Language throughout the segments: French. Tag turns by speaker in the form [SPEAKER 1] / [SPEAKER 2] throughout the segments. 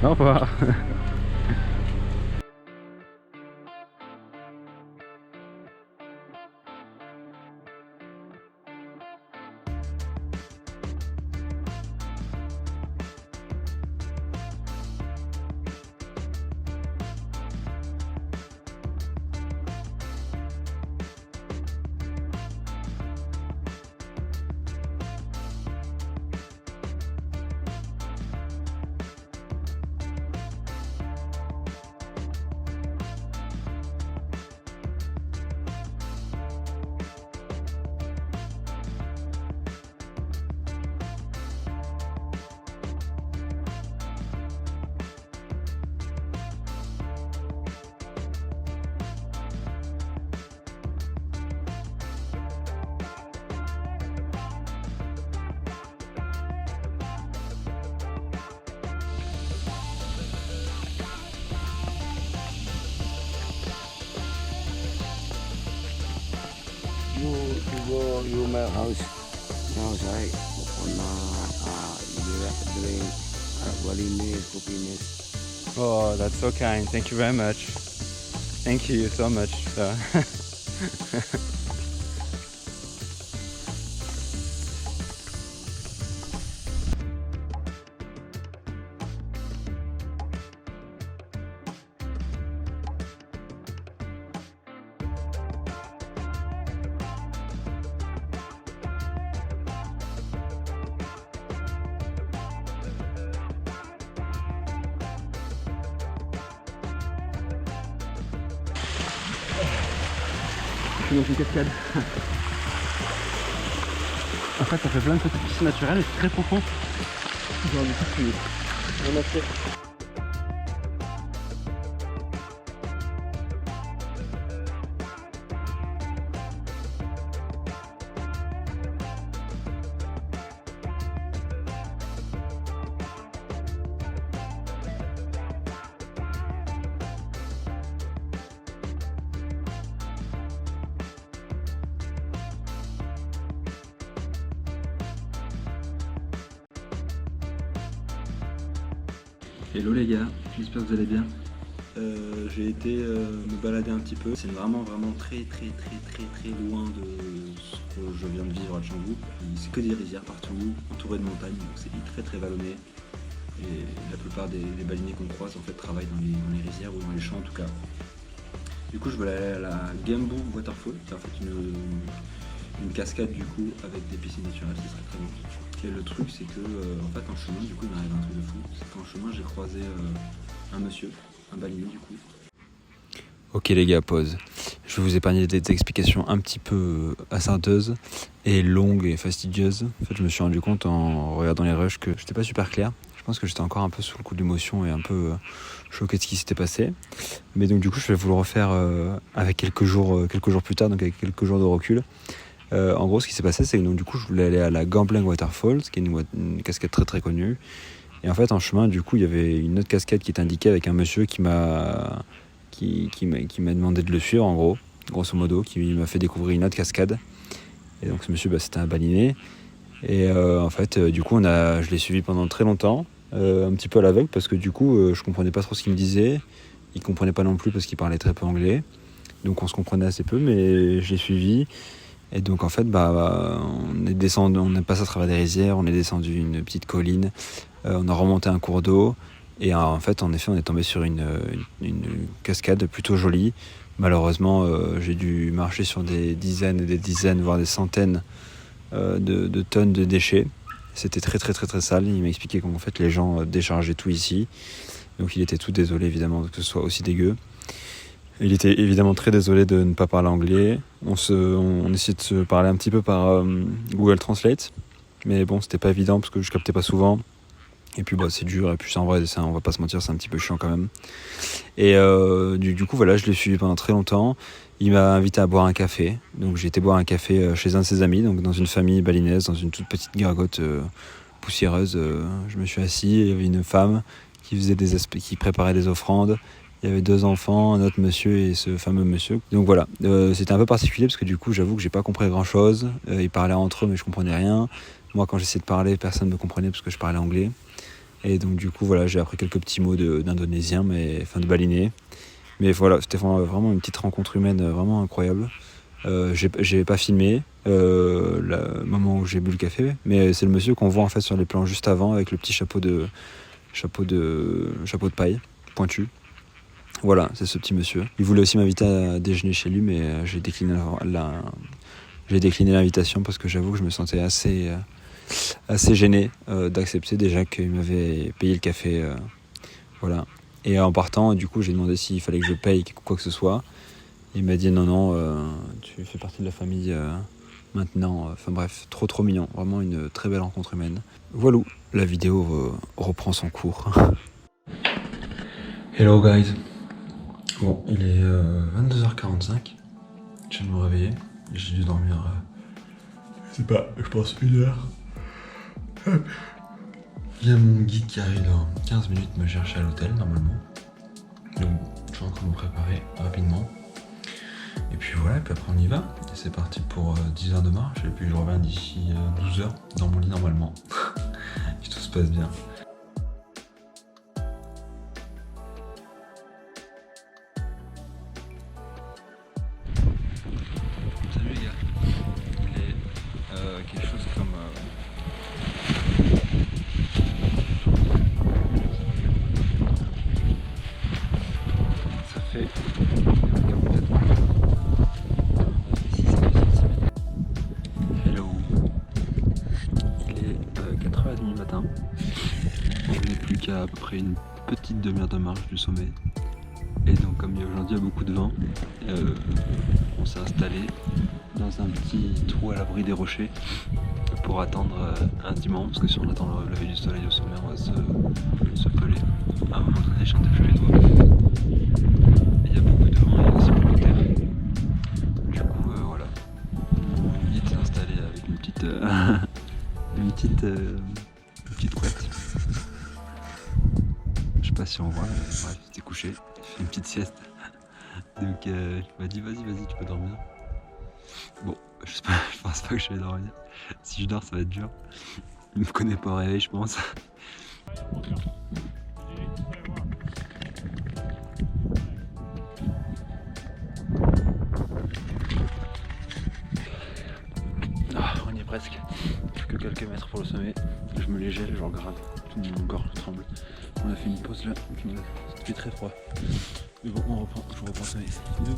[SPEAKER 1] Au revoir.
[SPEAKER 2] You my house right drink Balinese cookies.
[SPEAKER 1] Oh, that's so kind. Thank you very much. Thank you so much. Je suis dans une cascade. En fait, ça fait plein de petites piscines naturelles et c'est très profond. Genre, du coup, je suis ramassé. Hello les gars, j'espère que vous allez bien. J'ai été me balader un petit peu. C'est vraiment très loin de ce que je viens de vivre à Canggu. C'est que des rizières partout, entouré de montagnes, donc c'est très vallonné. Et la plupart des baleiniers qu'on croise en fait travaillent dans les rizières ou dans les champs en tout cas. Du coup je vais aller à la Gambu Waterfall, c'est en fait une cascade du coup avec des piscines naturelles, ce serait très bon. Et le truc c'est que en fait en chemin du coup il m'arrive un truc de fou, c'est qu'en chemin j'ai croisé un monsieur, un baleinier du coup. Ok les gars, pause. Je vais vous épargner des explications un petit peu hasardeuses et longues et fastidieuses. En fait je me suis rendu compte en regardant les rushs que j'étais pas super clair. Je pense que j'étais encore un peu sous le coup de l'émotion et un peu choqué de ce qui s'était passé. Mais donc du coup je vais vous le refaire avec quelques jours plus tard, donc avec quelques jours de recul. En gros, ce qui s'est passé, c'est que donc, du coup, je voulais aller à la Gambling Waterfalls, qui est une cascade très connue. Et en fait, en chemin, du coup, il y avait une autre cascade qui est indiquée avec un monsieur qui m'a demandé de le suivre, en gros, grosso modo, qui m'a fait découvrir une autre cascade. Et donc, ce monsieur, c'était un baleinier. Et en fait, du coup, je l'ai suivi pendant très longtemps, un petit peu à l'aveugle, parce que du coup, je comprenais pas trop ce qu'il me disait. Il comprenait pas non plus parce qu'il parlait très peu anglais. Donc, on se comprenait assez peu, mais je l'ai suivi. Et donc en fait, on est passé à travers des rizières, on est descendu une petite colline, on a remonté un cours d'eau, et en fait, en effet, on est tombé sur une cascade plutôt jolie. Malheureusement, j'ai dû marcher sur des dizaines et des dizaines, voire des centaines de tonnes de déchets. C'était très sale. Il m'a expliqué qu'en fait, les gens déchargeaient tout ici. Donc il était tout désolé, évidemment, que ce soit aussi dégueu. Il était évidemment très désolé de ne pas parler anglais. On essayait de se parler un petit peu par Google Translate. Mais bon, c'était pas évident parce que je captais pas souvent. Et puis c'est dur. Et puis en vrai, on va pas se mentir, c'est un petit peu chiant quand même. Et du coup, voilà, je l'ai suivi pendant très longtemps. Il m'a invité à boire un café. Donc j'ai été boire un café chez un de ses amis, donc dans une famille balinaise, dans une toute petite gargote poussiéreuse. Je me suis assis, il y avait une femme qui préparait des offrandes. Il y avait 2 enfants, un autre monsieur et ce fameux monsieur. Donc voilà, c'était un peu particulier parce que du coup, j'avoue que j'ai pas compris grand-chose. Ils parlaient entre eux, mais je comprenais rien. Moi, quand j'essayais de parler, personne ne me comprenait parce que je parlais anglais. Et donc du coup voilà, j'ai appris quelques petits mots d'indonésien, de balinais. Mais voilà, c'était vraiment une petite rencontre humaine vraiment incroyable. J'ai pas filmé le moment où j'ai bu le café, mais c'est le monsieur qu'on voit en fait sur les plans juste avant avec le petit chapeau de paille pointu. Voilà, c'est ce petit monsieur. Il voulait aussi m'inviter à déjeuner chez lui, mais j'ai décliné l'invitation parce que j'avoue que je me sentais assez gêné d'accepter déjà qu'il m'avait payé le café. Voilà. Et en partant, du coup, j'ai demandé s'il fallait que je paye quoi que ce soit. Il m'a dit non, tu fais partie de la famille maintenant. Enfin bref, trop mignon. Vraiment une très belle rencontre humaine. Voilà, la vidéo reprend son cours. Hello guys. Bon, il est 22h45. Je viens de me réveiller. J'ai dû dormir, je pense 1 heure. Il y a mon guide qui arrive dans 15 minutes me chercher à l'hôtel normalement. Donc je suis en train de me préparer rapidement. Et puis voilà, et puis après on y va. Et c'est parti pour 10h de marche. Et puis je reviens d'ici 12h dans mon lit normalement. Si tout se passe bien. Salut les gars. Il est quelque chose comme... Ça fait... Hello. Il est 4h30 du matin. On n'est plus qu'à peu près une petite demi-heure de marche du sommet. Et donc comme aujourd'hui il y a beaucoup de vent, on s'est installé dans un petit trou à l'abri des rochers pour attendre indûment, parce que si on attend le lever du soleil au sommet, on va se peler. À un moment donné, j'ai un peu les doigts. Il y a beaucoup de vent et aussi beaucoup de terre. Du coup, voilà. Mon guide s'est installé avec une petite couette. Je sais pas si on voit, mais bref, il était couché, il fait une petite sieste. Donc il m'a dit vas-y, tu peux dormir. Bon, je pense pas que je vais dormir. Si je dors, ça va être dur. Il me connaît pas au réveil, je pense. Ah, on y est presque. Plus que quelques mètres pour le sommet. Je me les gèle, genre grave. Tout mon corps tremble. On a fait une pause là, ça fait très froid. Mais bon, je reprends le sommet. Bisous.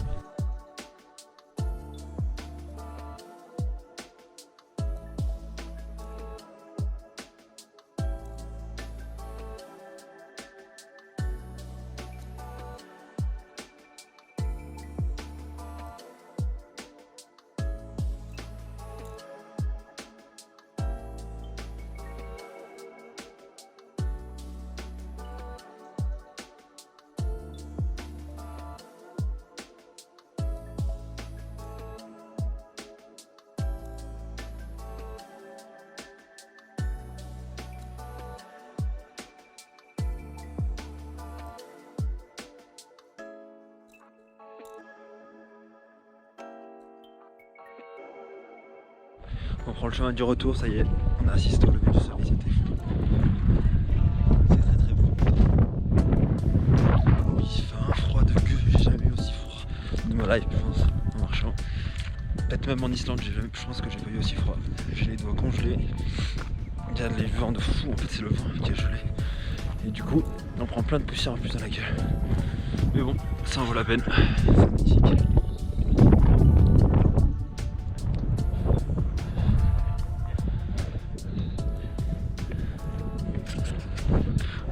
[SPEAKER 1] On prend le chemin du retour, ça y est, on a assisté au lever du soleil, c'était fou. C'est très beau. Il fait un froid de gueule, j'ai jamais eu aussi froid de ma life, je pense, en marchant. Peut-être même en Islande, je pense que j'ai pas eu aussi froid. J'ai les doigts congelés, il y a les vents de fou, en fait c'est le vent qui est gelé. Et du coup, on prend plein de poussière en plus dans la gueule. Mais bon, ça en vaut la peine, c'est magnifique.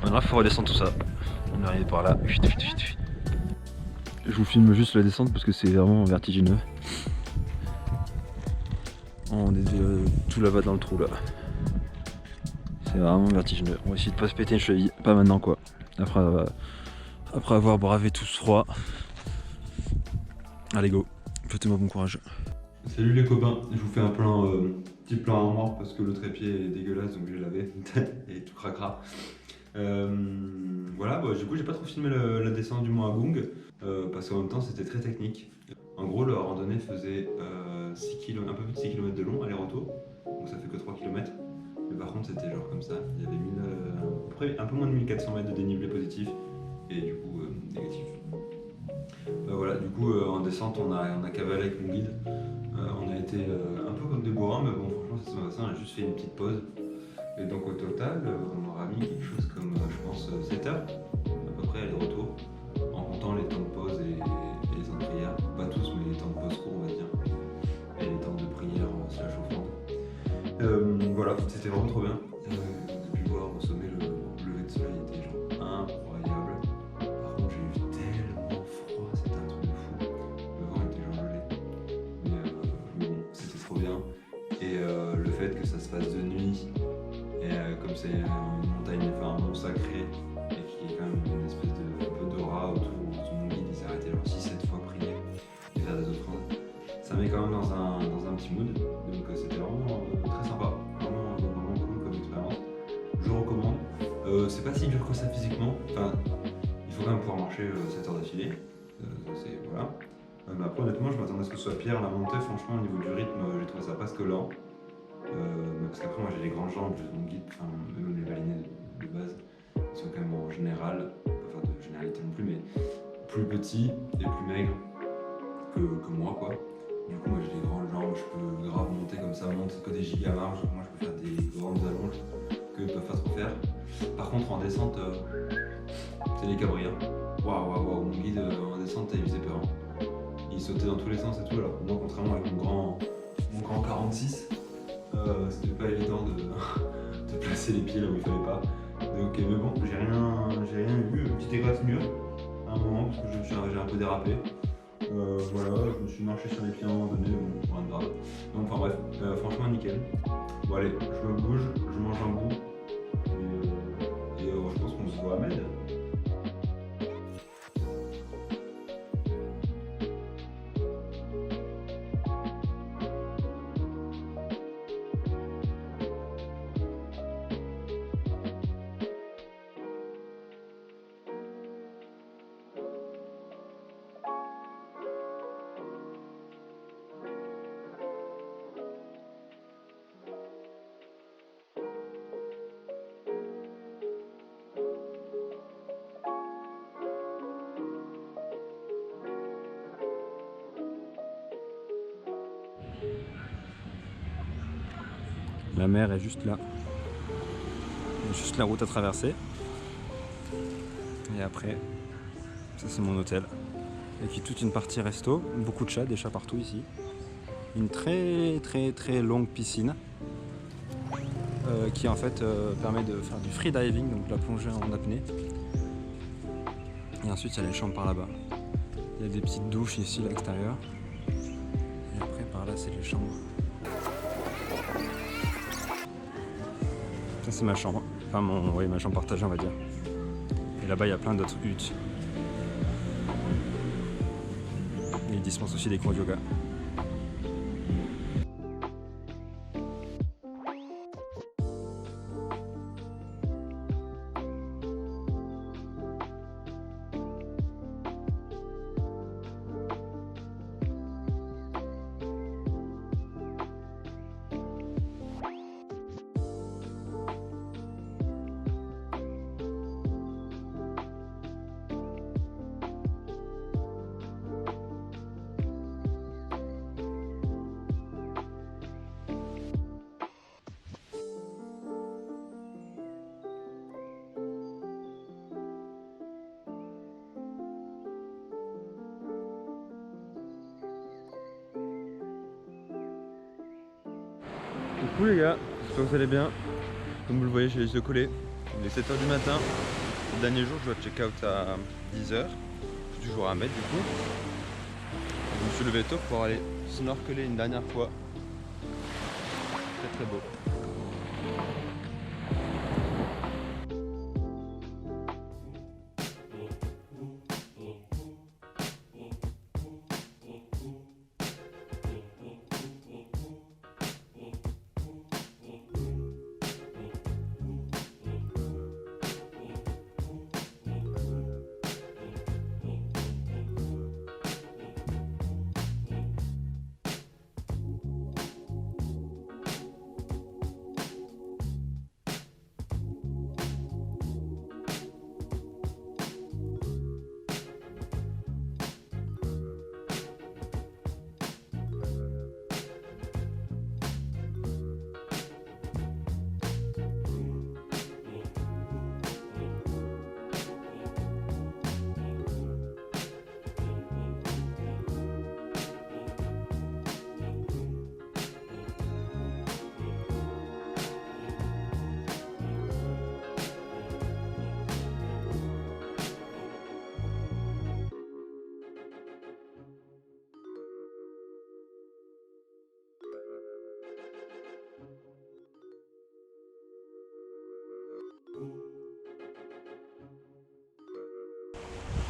[SPEAKER 1] Maintenant il faut redescendre tout ça. On est arrivé par là. Je vous filme juste la descente parce que c'est vraiment vertigineux. On est tout là-bas dans le trou là. C'est vraiment vertigineux. On va essayer de pas se péter une cheville. Pas maintenant quoi. Après avoir bravé tout ce froid. Allez go. Faites-moi bon courage. Salut les copains. Je vous fais un petit plan armoire parce que le trépied est dégueulasse donc je l'ai lavé. Et tout cracra. Voilà, du coup j'ai pas trop filmé la descente du mont Agung parce qu'en même temps c'était très technique. En gros la randonnée faisait un peu plus de 6 km de long aller-retour, donc ça fait que 3 km. Mais par contre c'était genre comme ça, il y avait près un peu moins de 1400 mètres de dénivelé positif et du coup négatif. Voilà, du coup en descente on a cavalé avec mon guide. On a été un peu comme des bourrins, mais bon franchement ça s'est bien passé, on a juste fait une petite pause. Et donc au total on aura mis quelque chose comme je pense 7 heures à peu près aller-retour, en comptant les temps de pause et les temps de prière. Pas tous, mais les temps de pause courts on va dire. Et les temps de prière slash offrande. Voilà, c'était vraiment trop bien. On a pu voir au sommet le lever de soleil était genre incroyable. Par contre j'ai eu tellement froid, c'était un truc de fou. Le vent était genre gelé. Mais bon, c'était trop bien. Et le fait que ça se fasse de nuit, et comme c'est une montagne, enfin un mont sacré, et qu'il y ait quand même une espèce de un peu d'aura autour, mon guide il s'est arrêté genre 6-7 fois prier et faire des offrandes. Ça met quand même dans un petit mood, donc c'était vraiment très sympa, vraiment cool comme expérience. Je recommande. C'est pas si dur que ça physiquement, enfin il faut quand même pouvoir marcher 7 heures d'affilée, voilà. Mais après honnêtement je m'attendais à ce que ce soit pire la montée, franchement au niveau du rythme j'ai trouvé ça presque lent. Parce qu'après moi j'ai des grandes jambes, juste mon guide, enfin même les balinés de base, ils sont quand même en général, pas faire de généralité non plus, mais plus petits et plus maigres que moi quoi. Du coup moi j'ai des grandes jambes, je peux grave monter comme ça, monte que des giga marges, moi je peux faire des grandes allonges que peuvent pas trop faire. Par contre en descente, c'est les cabrias. Waouh, mon guide en descente il faisait peur. Il sautait dans tous les sens et tout, alors que moi contrairement avec mon grand 46, c'était pas évident de placer les pieds là où il fallait pas. Donc, mais bon, j'ai rien eu, une petite égratignure à un moment parce que j'ai un peu dérapé. Voilà, je me suis marché sur les pieds à un moment donné, bon, rien de grave. Donc enfin bref, franchement nickel. Bon allez, je me bouge, je mange un bout et je pense qu'on se voit à Med. La mer est juste là. Il y a juste la route à traverser. Et après, ça c'est mon hôtel. Et puis toute une partie resto, beaucoup de chats, des chats partout ici. Une très longue piscine qui en fait permet de faire du freediving, donc la plongée en apnée. Et ensuite il y a les chambres par là-bas. Il y a des petites douches ici à l'extérieur. Et après par là c'est les chambres. Ça c'est ma chambre, enfin ma chambre partagée on va dire. Et là-bas il y a plein d'autres huttes. Et ils dispensent aussi des cours de yoga. Coucou les gars, j'espère que vous allez bien. Comme vous le voyez, j'ai les yeux collés. Il est 7h du matin. Le dernier jour, je dois check out à 10h. Je suis toujours à Med du coup. Je me suis levé tôt pour aller snorkeler une dernière fois. Très beau.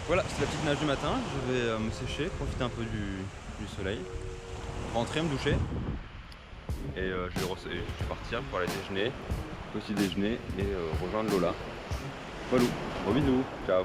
[SPEAKER 3] Voilà, c'est la petite nage du matin. Je vais me sécher, profiter un peu du soleil, rentrer, me doucher. Et je vais partir pour aller déjeuner, petit déjeuner et rejoindre Lola. Voilà, gros bisous, ciao.